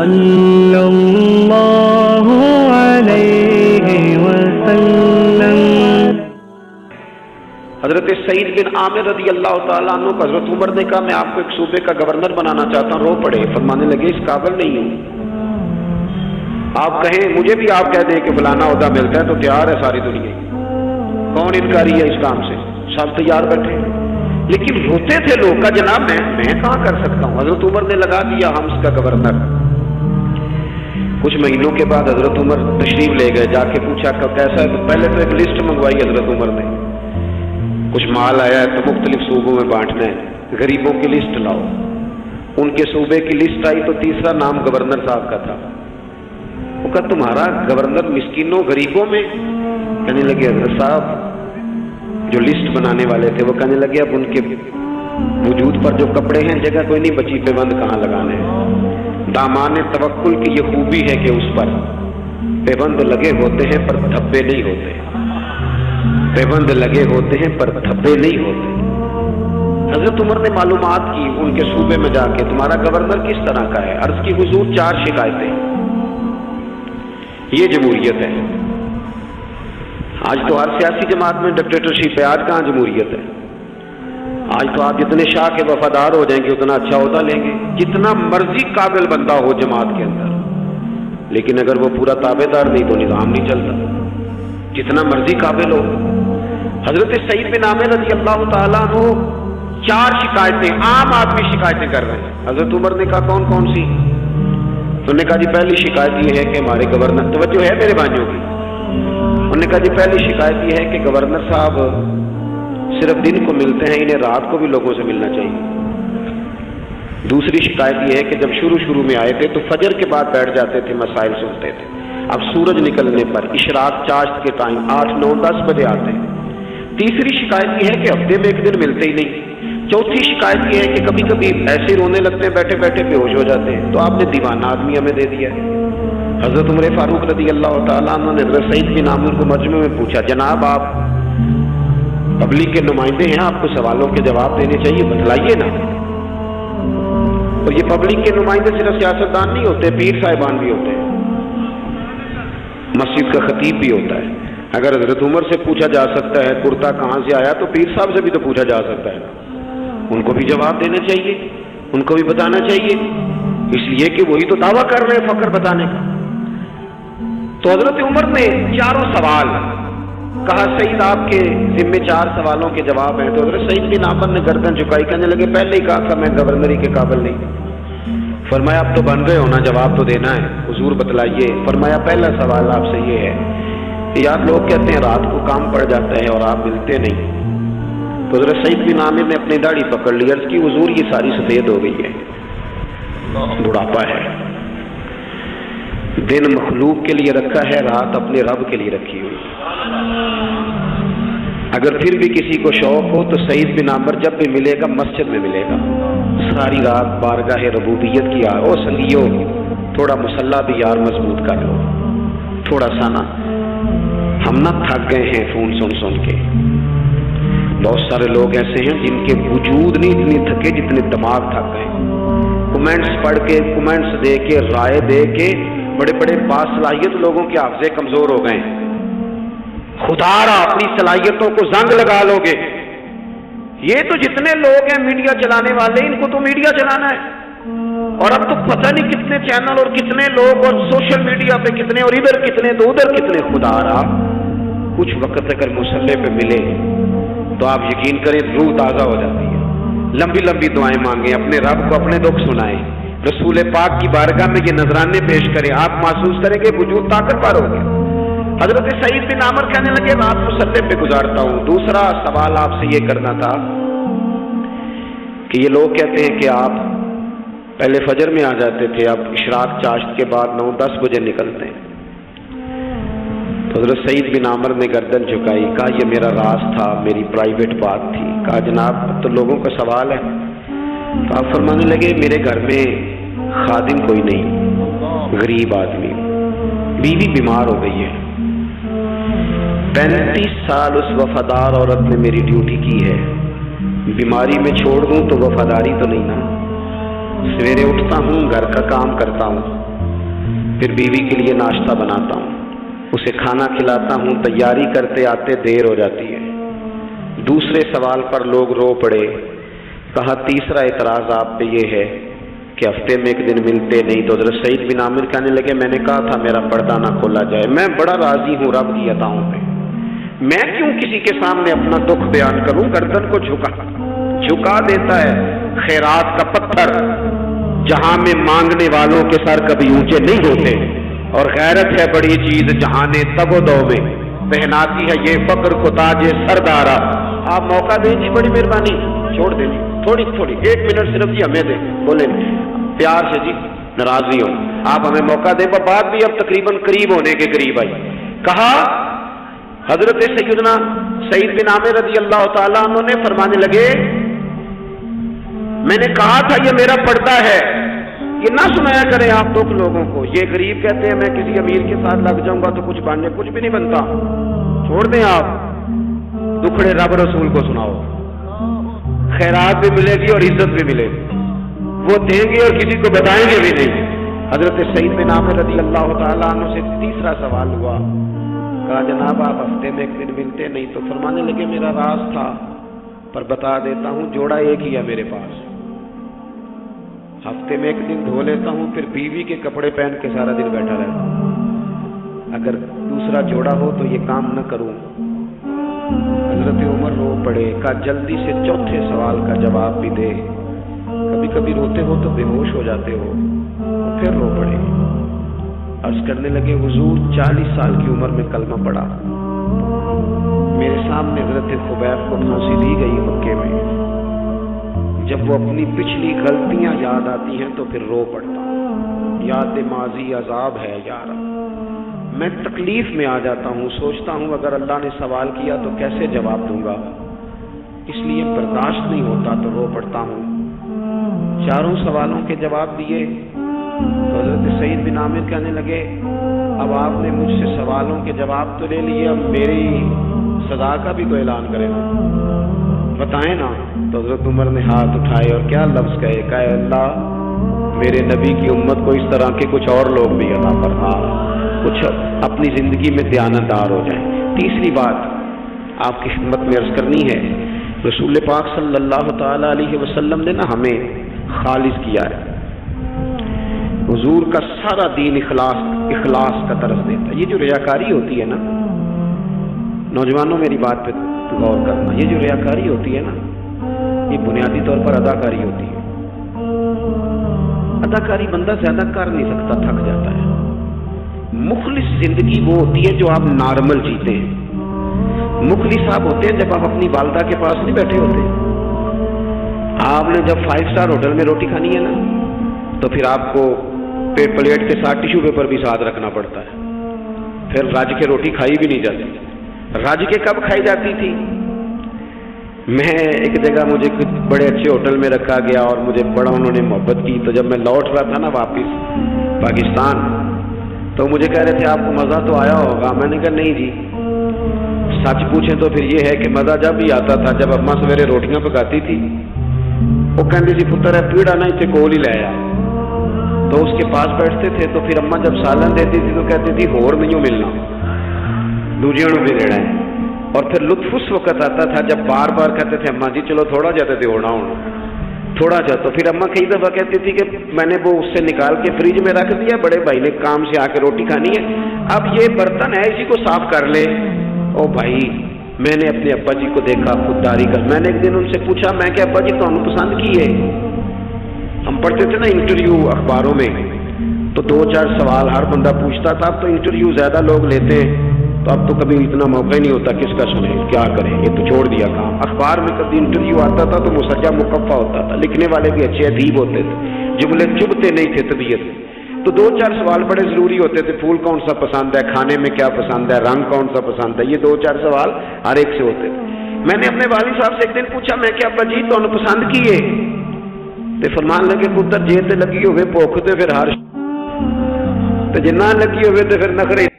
सल्लल्लाहु अलैहि वसल्लम। हजरत सईद बिन आमिर रज़ी अल्लाह ताला अन्हु को हजरत उमर ने कहा मैं आपको एक सूबे का गवर्नर बनाना चाहता हूँ, रो पड़े, फरमाने लगे इस काबिल नहीं हूँ। आप कहें मुझे भी आप कह दें कि फलाना ओहदा मिलता है तो तैयार है सारी दुनिया, कौन इनकारी है इस काम से, सब तैयार बैठे। लेकिन रोते थे लोग का जनाब मैं कहाँ कर सकता हूँ। हजरत उमर ने लगा दिया हम्स का गवर्नर। कुछ महीनों के बाद हजरत उमर तशरीफ ले गए, जाके पूछा कैसा है, तो पहले तो एक लिस्ट मंगवाई हजरत उमर ने, कुछ माल आया है तो मुख्तलिफ सूबों में बांटना है, गरीबों की लिस्ट लाओ। उनके सूबे की लिस्ट आई तो तीसरा नाम गवर्नर साहब का था। वो कहा तुम्हारा गवर्नर मिस्किनों गरीबों में? कहने लगे हजरत साहब जो लिस्ट बनाने वाले थे वो कहने लगे अब उनके वजूद पर जो कपड़े हैं जगह कोई नहीं बची, पेबंद कहाँ लगाने हैं। दामाने तवक्कुल की ये खूबी है कि उस पर पेबंद लगे होते हैं पर धब्बे नहीं होते, पेबंद लगे होते हैं पर धब्बे नहीं होते। हजरत उमर ने मालूमात की उनके सूबे में जाके तुम्हारा गवर्नर किस तरह का है। अर्ज की हुजूर 4 शिकायतें, ये जमहूरियत है। आज तो हर सियासी जमात में डिक्टेटरशिप है, आज कहाँ जमहूरियत है। आज तो आप जितने शाह के वफादार हो जाएंगे उतना अच्छा ओहदा लेंगे, जितना मर्जी काबिल बंदा हो जमात के अंदर, लेकिन अगर वो पूरा ताबेदार नहीं तो निज़ाम नहीं चलता, जितना मर्जी काबिल हो। हजरत सईद बिन आमिर रज़ी अल्लाह ताला अन्हु 4 शिकायतें, आम आदमी शिकायतें कर रहे हैं। हजरत उमर ने कहा कौन कौन सी? उन्होंने कहा जी पहली शिकायत ये है कि हमारे गवर्नर, तवज्जो है मेरे भाइयों की, उन्होंने कहा जी पहली शिकायत ये है कि गवर्नर साहब सिर्फ दिन को मिलते हैं, इन्हें रात को भी लोगों से मिलना चाहिए। दूसरी शिकायत ये है कि जब शुरू में आए थे तो फजर के बाद बैठ जाते थे, मसाइल सुनते थे, अब सूरज निकलने पर इशराक चाश्त के टाइम 8, 9, 10 बजे आते हैं। तीसरी शिकायत यह है कि हफ्ते में एक दिन मिलते ही नहीं। चौथी शिकायत यह है कि कभी कभी ऐसे ही रोने लगते हैं, बैठे बैठे बेहोश हो जाते हैं। तो आपने दीवाना आदमी हमें दे दिया है। हजरत उमर फारूक रज़ी अल्लाह ताला अन्हु ने हजरत सईद बिन आमिर को मजमे में पूछा जनाब आप पब्लिक के नुमाइंदे हैं, आपको सवालों के जवाब देने चाहिए, बतलाइए ना। और ये पब्लिक के नुमाइंदे सिर्फ सियासतदान नहीं होते, पीर साहिबान भी होते हैं, मस्जिद का खतीब भी होता है। अगर हजरत उमर से पूछा जा सकता है कुर्ता कहाँ से आया तो पीर साहब से भी तो पूछा जा सकता है, उनको भी जवाब देना चाहिए, उनको भी बताना चाहिए, इसलिए कि वही तो दावा कर रहे हैं फक्र बताने का। तो हजरत उमर ने 4 सवाल कहा, सईद आपके जिम्मे 4 सवालों के जवाब हैं। तो हजरत सईद बिन आमिर ने गर्दन झुकाई, कहने लगे पहले ही कहा था मैं गवर्नरी के काबिल नहीं। फरमाया अब तो बन गए हो ना, जवाब तो देना है, हुजूर बतलाइए। फरमाया पहला सवाल आपसे ये है कि यार लोग कहते हैं रात को काम पड़ जाता है और आप मिलते नहीं। तो हजरत सईद बिन आमिर ने अपनी दाढ़ी पकड़ ली, अर्ज की हुजूर ये सारी सफेद हो गई है, बुढ़ापा है, दिन मखलूक के लिए रखा है, रात अपने रब के लिए रखी हुई। अगर फिर भी किसी को शौक हो तो सईद बिन आमिर जब भी मिलेगा मस्जिद में मिलेगा, सारी रात बारगाह रबूबियत की यार। ओ संगियो थोड़ा मुसल्ला भी यार मजबूत कर लो, थोड़ा सा ना, हम ना थक गए हैं फोन सुन के। बहुत सारे लोग ऐसे हैं जिनके वजूद नहीं इतने थके जितने दिमाग थक गए। कमेंट्स पढ़ के, कमेंट्स दे के, राय दे के बड़े बड़े बासलाहियत लोगों के हाफजे कमजोर हो गए। खुदारा अपनी सलाहियतों को जंग लगा लोगे। ये तो जितने लोग हैं मीडिया चलाने वाले, इनको तो मीडिया चलाना है, और अब तो पता नहीं कितने चैनल और कितने लोग और सोशल मीडिया पे कितने, और इधर कितने तो उधर कितने। खुदारा कुछ वक्त अगर मुसल्ले पे मिले तो आप यकीन करें रूह ताज़ा हो जाती है। लंबी लंबी दुआएं मांगे, अपने रब को अपने दुख सुनाएं, रसूल पाक की बारगाह में ये नजराने पेश करें, आप महसूस करेंगे वजूद ताकतवर हो गया। हजरत सईद बिन आमिर कहने लगे रात मुसल्ले पे गुजारता हूँ। दूसरा सवाल आपसे ये करना था कि ये लोग कहते हैं कि आप पहले फजर में आ जाते थे, अब इशराक चाश्त के बाद 9-10 बजे निकलते हैं। तो हजरत सईद बिन आमिर ने गर्दन झुकाई, कहा ये मेरा राज था, मेरी प्राइवेट बात थी। कहा जनाब अब तो लोगों का सवाल है। तो आप फरमाने लगे मेरे घर में खादिम कोई नहीं, गरीब आदमी, बीवी बीमार हो गई है, 35 साल उस वफादार औरत ने मेरी ड्यूटी की है, बीमारी में छोड़ दूं तो वफादारी तो नहीं ना। सवेरे उठता हूँ, घर का काम करता हूँ, پھر بیوی کے لیے ناشتہ بناتا ہوں، اسے کھانا کھلاتا ہوں، تیاری کرتے آتے دیر ہو جاتی ہے۔ دوسرے سوال پر لوگ رو پڑے، کہا تیسرا اعتراض آپ پہ یہ ہے کہ ہفتے میں ایک دن ملتے نہیں۔ تو حضرت سعید بن عامر کہنے لگے میں نے کہا تھا میرا پردہ نہ کھولا جائے، میں بڑا راضی ہوں رب کی عطاؤں پہ، میں کیوں کسی کے سامنے اپنا دکھ بیان کروں؟ گردن کو جھکا دیتا ہے خیرات کا پتھر، جہاں میں مانگنے والوں کے سر کبھی اونچے نہیں ہوتے، اور غیرت ہے بڑی چیز جہاں نے تگ و دو میں پہناتی ہے یہ فقر کو تاج سردارا۔ آپ موقع دیں جی، بڑی مہربانی، چھوڑ دیں جی، تھوڑی 1 منٹ صرف جی ہمیں دیں، بولیں پیار سے جی، ناراض نہیں ہو، آپ ہمیں موقع دیں۔ بات بھی اب تقریباً قریب ہونے کے قریب آئی۔ کہا حضرت سیدنا سعید بن عامر رضی اللہ تعالیٰ عنہ نے فرمانے لگے میں نے کہا تھا یہ میرا پردہ ہے، یہ نہ سنایا کریں آپ دکھ لوگوں کو۔ یہ غریب کہتے ہیں میں کسی امیر کے ساتھ لگ جاؤں گا تو کچھ بھی نہیں بنتا، چھوڑ دیں آپ، دکھڑے رب رسول کو سناؤ، خیرات بھی ملے گی اور عزت بھی ملے گی، وہ دیں گے اور کسی کو بتائیں گے بھی نہیں۔ حضرت سعید بن عامر رضی اللہ تعالیٰ عنہ سے تیسرا سوال ہوا، کہا جناب آپ ہفتے میں ایک دن ملتے نہیں، تو فرمانے لگے میرا راز تھا پر بتا دیتا ہوں، جوڑا ایک ہی ہے میرے پاس، ہفتے میں ایک دن دھو لیتا ہوں، پھر بیوی کے کپڑے پہن کے سارا دن بیٹھا رہتا ہوں، اگر دوسرا جوڑا ہو تو یہ کام نہ کروں۔ حضرت عمر رو پڑے، کہا جلدی سے چوتھے سوال کا جواب بھی دے، کبھی کبھی روتے ہو تو بے ہوش ہو جاتے ہو، پھر رو پڑے۔ عرض کرنے لگے حضور 40 سال کی عمر میں کلمہ پڑھا، میرے سامنے حضرت خبیب کو پھانسی دی گئی مکے میں، جب وہ اپنی پچھلی غلطیاں یاد آتی ہیں تو پھر رو پڑتا ہوں، یاد ماضی عذاب ہے یار، میں تکلیف میں آ جاتا ہوں، سوچتا ہوں اگر اللہ نے سوال کیا تو کیسے جواب دوں گا، اس لیے برداشت نہیں ہوتا تو رو پڑتا ہوں۔ 4 سوالوں کے جواب دیے تو حضرت سعید بن عامر کہنے لگے اب آپ نے مجھ سے سوالوں کے جواب تو لے لیے، اب میری سزا کا بھی تو اعلان کرے نا، بتائیں نا۔ تو حضرت عمر نے ہاتھ اٹھائے اور کیا لفظ کہے، کہے اللہ میرے نبی کی امت کو اس طرح کے کچھ اور لوگ بھی عطا فرما، کچھ اپنی زندگی میں دیانتدار ہو جائیں۔ تیسری بات آپ کی خدمت میں عرض کرنی ہے، رسول پاک صلی اللہ تعالی علیہ وسلم نے نا ہمیں خالص کیا ہے، حضور کا سارا دین اخلاص کا طرز دیتا ہے۔ یہ جو ریاکاری ہوتی ہے نا، نوجوانوں میری بات پہ غور کرنا، یہ جو ریاکاری ہوتی ہے نا، یہ بنیادی طور پر اداکاری ہوتی ہے۔ اداکاری بندہ زیادہ کر نہیں سکتا، تھک جاتا ہے۔ مخلص زندگی وہ ہوتی ہے جو آپ نارمل جیتے ہیں۔ مخلص آپ ہوتے ہیں جب آپ اپنی والدہ کے پاس نہیں بیٹھے ہوتے، آپ نے جب 5 اسٹار ہوٹل میں روٹی کھانی ہے نا تو پھر آپ کو پلیٹ کے ساتھ ٹیشو پیپر بھی ساتھ رکھنا پڑتا ہے، پھر رج کے روٹی کھائی بھی نہیں جاتی۔ رج کے کب کھائی جاتی تھی؟ میں ایک جگہ مجھے بڑے اچھے ہوٹل میں رکھا گیا اور مجھے بڑا انہوں نے محبت کی، تو جب میں لوٹ رہا تھا نا واپس پاکستان تو مجھے کہہ رہے تھے آپ کو مزہ تو آیا ہوگا، میں نے کہا نہیں جی، سچ پوچھیں تو پھر یہ ہے کہ مزہ جب بھی آتا تھا جب اماں سویرے روٹیاں پکاتی تھی، وہ کہتی تھی پتر ہے پیڑا نہ اتنے کول ہی لے آ، تو اس کے پاس بیٹھتے تھے، تو پھر اماں جب سالن دیتی تھی تو کہتی تھی ہور نہیں ملنا، دوجیوں بھی دینا ہے۔ اور پھر لطف اس وقت آتا تھا جب بار بار کہتے تھے اماں جی چلو تھوڑا جاتے تھے ہونا تھوڑا جا، تو پھر اماں کئی دفعہ کہتی تھی کہ میں نے وہ اس سے نکال کے فریج میں رکھ دیا، بڑے بھائی نے کام سے آ کے روٹی کھانی ہے، اب یہ برتن ہے اسی کو صاف کر لے۔ او بھائی میں نے اپنے ابا جی کو دیکھا خودداری کر، میں نے ایک دن ان سے پوچھا میں کہ ابا جی تمہیں پسند کی ہے؟ ہم پڑھتے تھے نا انٹرویو اخباروں میں، تو 2-4 سوال ہر بندہ پوچھتا تھا، اب تو انٹرویو زیادہ لوگ لیتے ہیں تو اب تو کبھی اتنا موقع ہی نہیں ہوتا کس کا سنیں کیا کریں، یہ تو چھوڑ دیا کام۔ اخبار میں کبھی انٹرویو آتا تھا تو مسجع مکفہ ہوتا تھا، لکھنے والے بھی اچھے ادیب ہوتے تھے، جملے چبھتے نہیں تھے طبیعت، تو 2-4 سوال بڑے ضروری ہوتے تھے، پھول کون سا پسند ہے، کھانے میں کیا پسند ہے، رنگ کون سا پسند ہے، یہ 2-4 سوال ہر ایک سے ہوتے تھے۔ میں نے اپنے والد صاحب سے ایک دن پوچھا میں کہ ابا جی تمہیں پسند کی ہے؟ تے فرمان لگے پتر جے تے لگی ہوئے بھوک تے پھر ہر تے جے نہ لگی ہوئے تے پھر نخرے